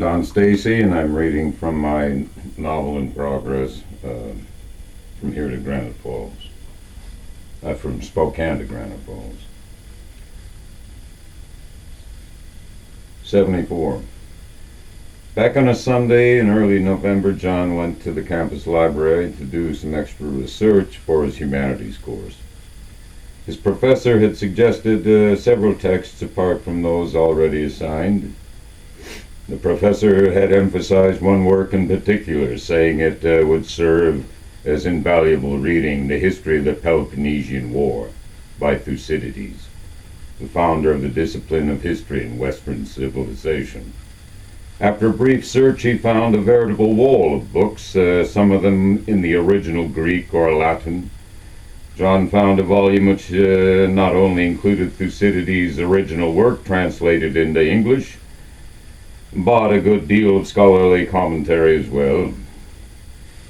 Don Stacy, and I'm reading from my novel in progress, From Here to Granite Falls. From Spokane to Granite Falls. 74. Back on a Sunday in early November, John went to the campus library to do some extra research for his humanities course. His professor had suggested several texts apart from those already assigned. The professor had emphasized one work in particular, saying it would serve as invaluable reading, The History of the Peloponnesian War by Thucydides, the founder of the discipline of history in Western civilization. After a brief search, he found a veritable wall of books, some of them in the original Greek or Latin. John found a volume which not only included Thucydides' original work translated into English, but a good deal of scholarly commentary as well.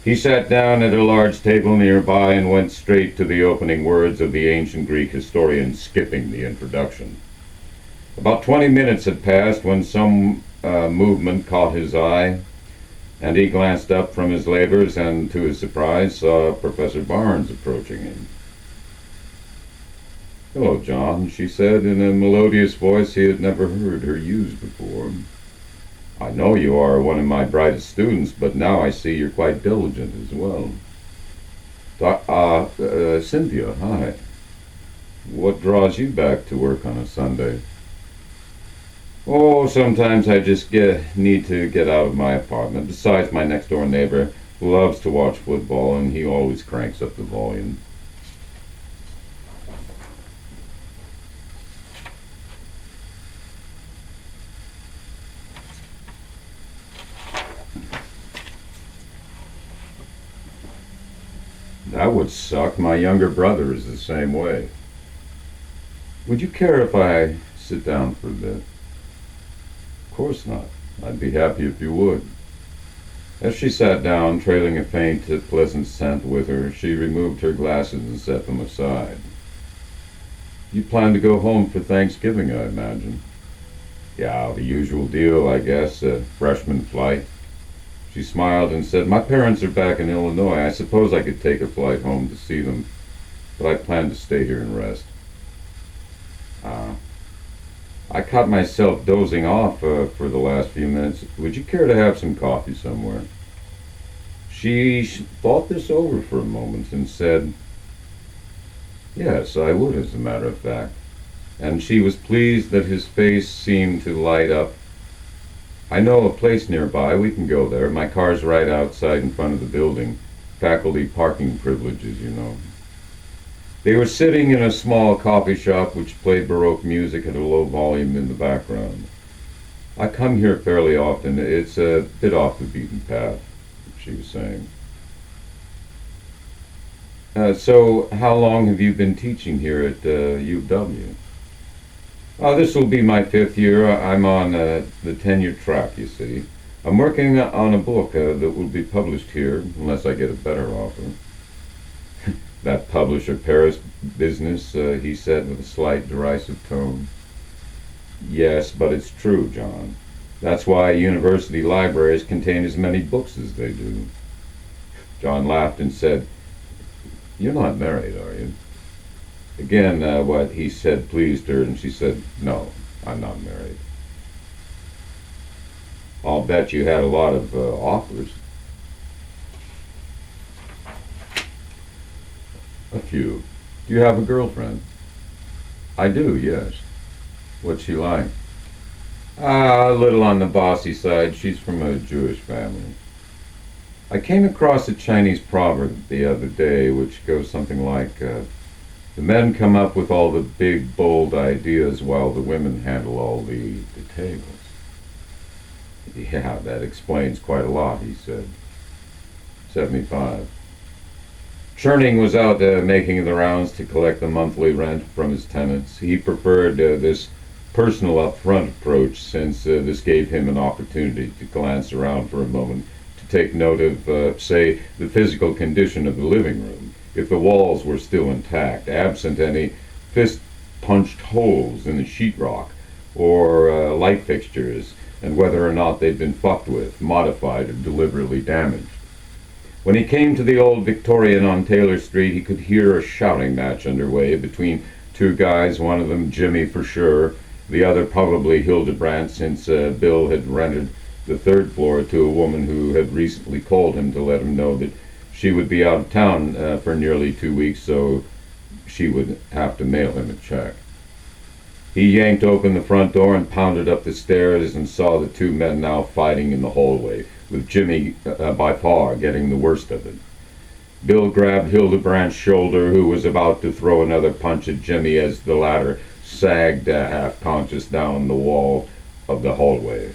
He sat down at a large table nearby and went straight to the opening words of the ancient Greek historian, skipping the introduction. About 20 minutes had passed when some movement caught his eye, and he glanced up from his labors and, to his surprise, saw Professor Barnes approaching him. "Hello, John," she said in a melodious voice he had never heard her use before. "I know you are one of my brightest students, but now I see you're quite diligent as well." Cynthia, hi. What draws you back to work on a Sunday?" "Oh, sometimes I just need to get out of my apartment. Besides, my next-door neighbor loves to watch football, and he always cranks up the volume." "That would suck. My younger brother is the same way." "Would you care if I sit down for a bit?" "Of course not. I'd be happy if you would." As she sat down, trailing a faint, pleasant scent with her, she removed her glasses and set them aside. "You plan to go home for Thanksgiving, I imagine?" "Yeah, the usual deal, I guess. A freshman flight." She smiled and said, "My parents are back in Illinois. I suppose I could take a flight home to see them, but I plan to stay here and rest." I caught myself dozing off for the last few minutes. Would you care to have some coffee somewhere?" She thought this over for a moment and said, "Yes, I would, as a matter of fact." And she was pleased that his face seemed to light up. "I know a place nearby. We can go there. My car's right outside in front of the building. Faculty parking privileges, you know." They were sitting in a small coffee shop which played Baroque music at a low volume in the background. "I come here fairly often. It's a bit off the beaten path," she was saying. So how long have you been teaching here at UW? This will be my 5th year. I'm on the tenure track, you see. I'm working on a book that will be published here, unless I get a better offer. "That publisher Paris business," he said with a slight derisive tone. "Yes, but it's true, John. That's why university libraries contain as many books as they do." John laughed and said, "You're not married, are you?" Again, what he said pleased her, and she said, "No, I'm not married." "I'll bet you had a lot of offers." "A few. Do you have a girlfriend?" "I do, yes." "What's she like?" A little on the bossy side. She's from a Jewish family." I came across a Chinese proverb the other day which goes something like, "The men come up with all the big, bold ideas while the women handle all the details." "Yeah, that explains quite a lot," he said. 75. Churning was out making the rounds to collect the monthly rent from his tenants. He preferred this personal upfront approach since this gave him an opportunity to glance around for a moment, to take note of, say, the physical condition of the living room, if the walls were still intact, absent any fist-punched holes in the sheetrock, or light fixtures and whether or not they'd been fucked with, modified, or deliberately damaged. When he came to the old Victorian on Taylor Street, he could hear a shouting match underway between two guys, one of them Jimmy for sure, the other probably Hildebrandt, since Bill had rented the third floor to a woman who had recently called him to let him know that she would be out of town for nearly 2 weeks, so she would have to mail him a check. He yanked open the front door and pounded up the stairs and saw the two men now fighting in the hallway, with Jimmy by far getting the worst of it. Bill grabbed Hildebrandt's shoulder, who was about to throw another punch at Jimmy as the latter sagged half-conscious down the wall of the hallway.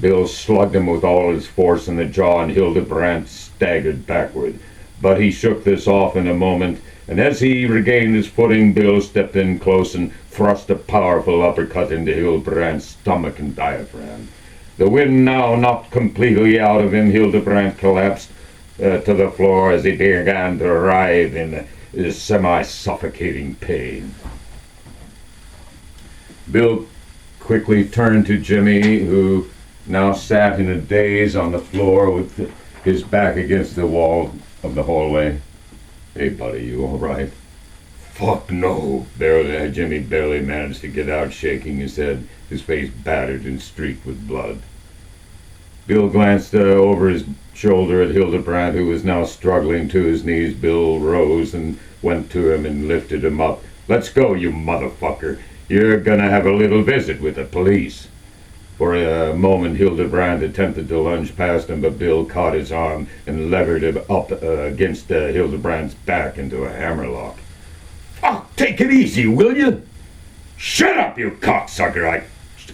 Bill slugged him with all his force in the jaw, and Hildebrandt staggered backward. But he shook this off in a moment, and as he regained his footing, Bill stepped in close and thrust a powerful uppercut into Hildebrandt's stomach and diaphragm. The wind now knocked completely out of him. Hildebrandt collapsed to the floor as he began to writhe in semi-suffocating pain. Bill quickly turned to Jimmy, who now sat in a daze on the floor with his back against the wall of the hallway. "Hey, buddy, you all right?" "Fuck no." Jimmy barely managed to get out, shaking his head, his face battered and streaked with blood. Bill glanced over his shoulder at Hildebrandt, who was now struggling to his knees. Bill rose and went to him and lifted him up. "Let's go, you motherfucker. You're gonna have a little visit with the police." For a moment, Hildebrandt attempted to lunge past him, but Bill caught his arm and levered him up against Hildebrandt's back into a hammerlock. "Fuck, take it easy, will you?" "Shut up, you cocksucker! I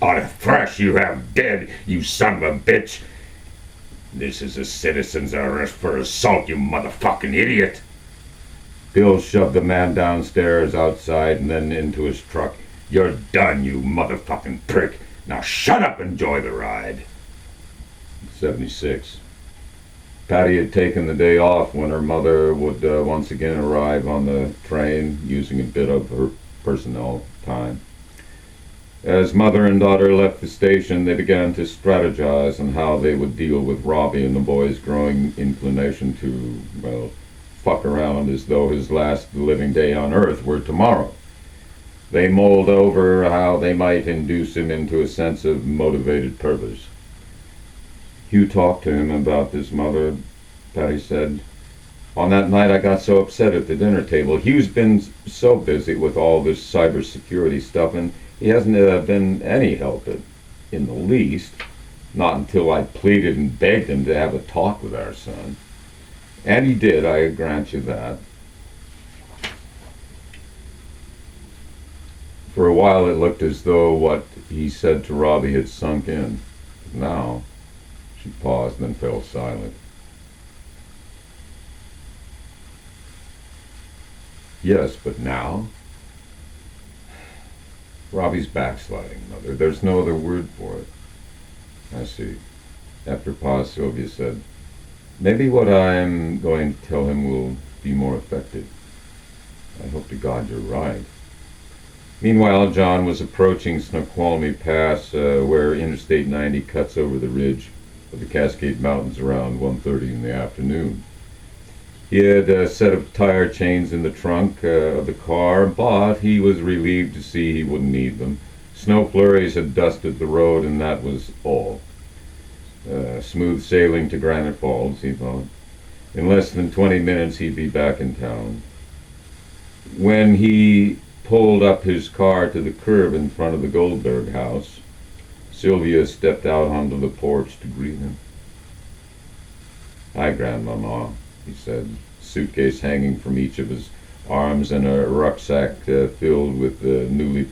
ought to thrash you half dead, you son of a bitch. This is a citizen's arrest for assault, you motherfucking idiot." Bill shoved the man downstairs, outside, and then into his truck. "You're done, you motherfucking prick. Now shut up and enjoy the ride." 76. Patty had taken the day off when her mother would once again arrive on the train, using a bit of her personnel time. As mother and daughter left the station, they began to strategize on how they would deal with Robbie and the boy's growing inclination to, well, fuck around as though his last living day on Earth were tomorrow. They mulled over how they might induce him into a sense of motivated purpose. "Hugh talked to him about this, Mother," Patty said. "On that night I got so upset at the dinner table. Hugh's been so busy with all this cybersecurity stuff, and he hasn't been any help in the least. Not until I pleaded and begged him to have a talk with our son. And he did, I grant you that. For a while it looked as though what he said to Robbie had sunk in. Now," she paused and then fell silent. "Yes, but now?" "Robbie's backsliding, Mother. There's no other word for it." "I see." After a pause, Sylvia said, "Maybe what I'm going to tell him will be more effective. I hope to God you're right." Meanwhile, John was approaching Snoqualmie Pass, where Interstate 90 cuts over the ridge of the Cascade Mountains around 1:30 in the afternoon. He had a set of tire chains in the trunk of the car, but he was relieved to see he wouldn't need them. Snow flurries had dusted the road, and that was all. Smooth sailing to Granite Falls, he thought. In less than 20 minutes, he'd be back in town. When he pulled up his car to the curb in front of the Goldberg house, Sylvia stepped out onto the porch to greet him. "Hi, Grandmama," he said, suitcase hanging from each of his arms and a rucksack filled with newly